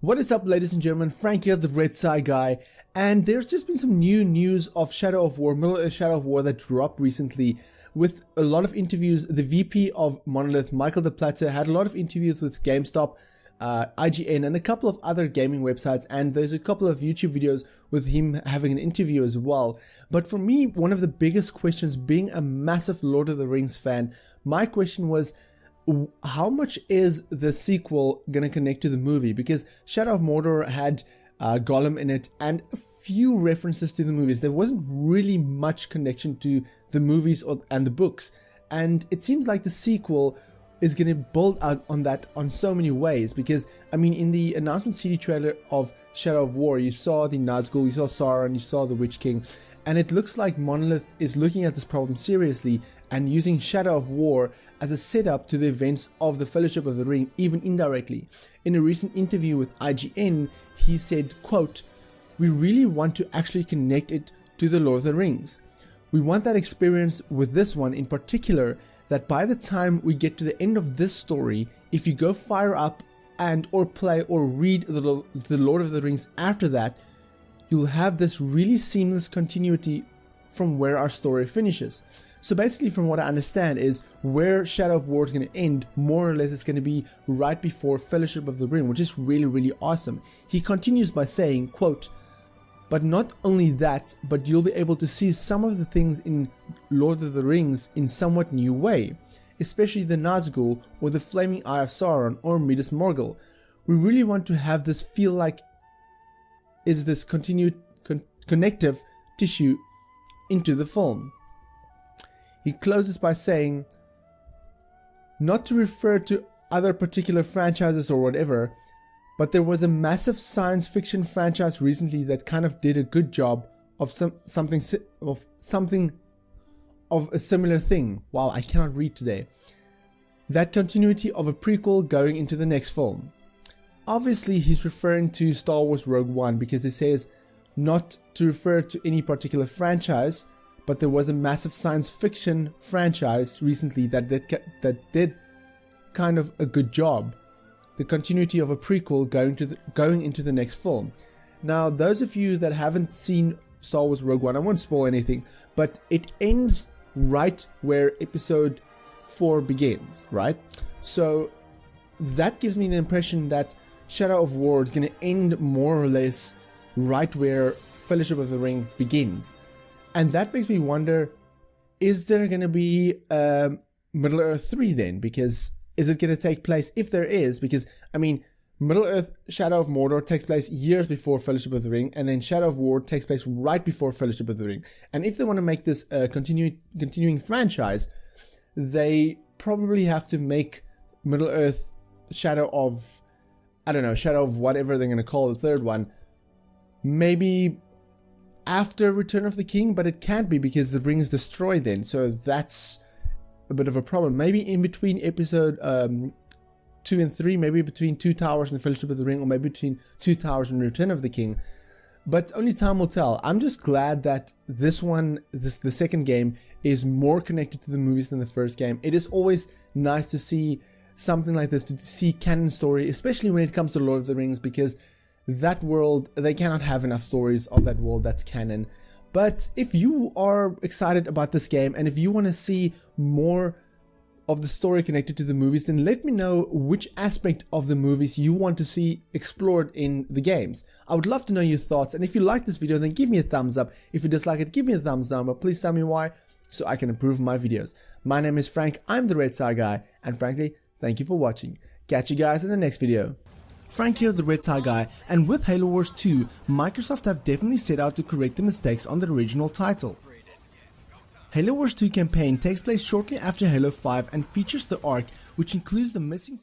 What is up, ladies and gentlemen? Frank here, the Red Side Guy, and there's just been some new news of Shadow of War, Middle-earth Shadow of War that dropped recently with a lot of interviews. The VP of Monolith, Michael de Platte, had a lot of interviews with GameStop, IGN, and a couple of other gaming websites, and there's a couple of YouTube videos with him having an interview as well. But for me, one of the biggest questions, being a massive Lord of the Rings fan, my question was, how much is the sequel going to connect to the movie? Because Shadow of Mordor had Gollum in it and a few references to the movies. There wasn't really much connection to the movies and the books. And it seems like the sequel is going to build out on that on so many ways. Because, I mean, in the announcement CD trailer of Shadow of War, you saw the Nazgul, you saw Sauron, you saw the Witch King. And it looks like Monolith is looking at this problem seriously and using Shadow of War as a setup to the events of the Fellowship of the Ring, even indirectly. In a recent interview with IGN, he said, quote, "We really want to actually connect it to the Lord of the Rings. We want that experience with this one in particular, that by the time we get to the end of this story, if you go fire up and or play or read the Lord of the Rings after that, you'll have this really seamless continuity from where our story finishes." So basically, from what I understand, is where Shadow of War is going to end, more or less it's going to be right before Fellowship of the Ring, which is really, really awesome. He continues by saying, quote, "But not only that, but you'll be able to see some of the things in Lord of the Rings in somewhat new way, especially the Nazgul or the Flaming Eye of Sauron or Midas Morgul. We really want to have this feel like is this continued connective tissue into the film." He closes by saying, not to refer to other particular franchises or whatever, but there was a massive science fiction franchise recently that kind of did a good job of something of a similar thing. Wow, I cannot read today. That continuity of a prequel going into the next film. Obviously, he's referring to Star Wars Rogue One, because he says not to refer to any particular franchise, but there was a massive science fiction franchise recently that did kind of a good job. The continuity of a prequel going into the next film. Now, those of you that haven't seen Star Wars Rogue One, I won't spoil anything, but it ends right where Episode 4 begins, right? So that gives me the impression that Shadow of War is going to end more or less right where Fellowship of the Ring begins. And that makes me wonder, is there going to be Middle-earth 3 then? Because is it going to take place, if there is, because, I mean, Middle-earth Shadow of Mordor takes place years before Fellowship of the Ring, and then Shadow of War takes place right before Fellowship of the Ring. And if they want to make this a continuing franchise, they probably have to make Middle-earth Shadow of, I don't know, Shadow of whatever they're going to call the third one, maybe after Return of the King, but it can't be because the ring is destroyed then, so that's a bit of a problem. Maybe in between episode 2 and 3, maybe between Two Towers and Fellowship of the Ring, or maybe between Two Towers and Return of the King, but only time will tell. I'm just glad that this one, the second game, is more connected to the movies than the first game. It is always nice to see something like this, to see canon story, especially when it comes to Lord of the Rings, because that world, they cannot have enough stories of that world that's canon. But if you are excited about this game and if you want to see more of the story connected to the movies, then let me know which aspect of the movies you want to see explored in the games. I would love to know your thoughts, and if you like this video, then give me a thumbs up. If you dislike it, give me a thumbs down, but please tell me why so I can improve my videos. My name is Frank, I'm the Red Side Guy, and frankly, thank you for watching. Catch you guys in the next video. Frank here, the Red Side Guy, and with Halo Wars 2, Microsoft have definitely set out to correct the mistakes on the original title. Halo Wars 2 campaign takes place shortly after Halo 5 and features the Ark, which includes the missing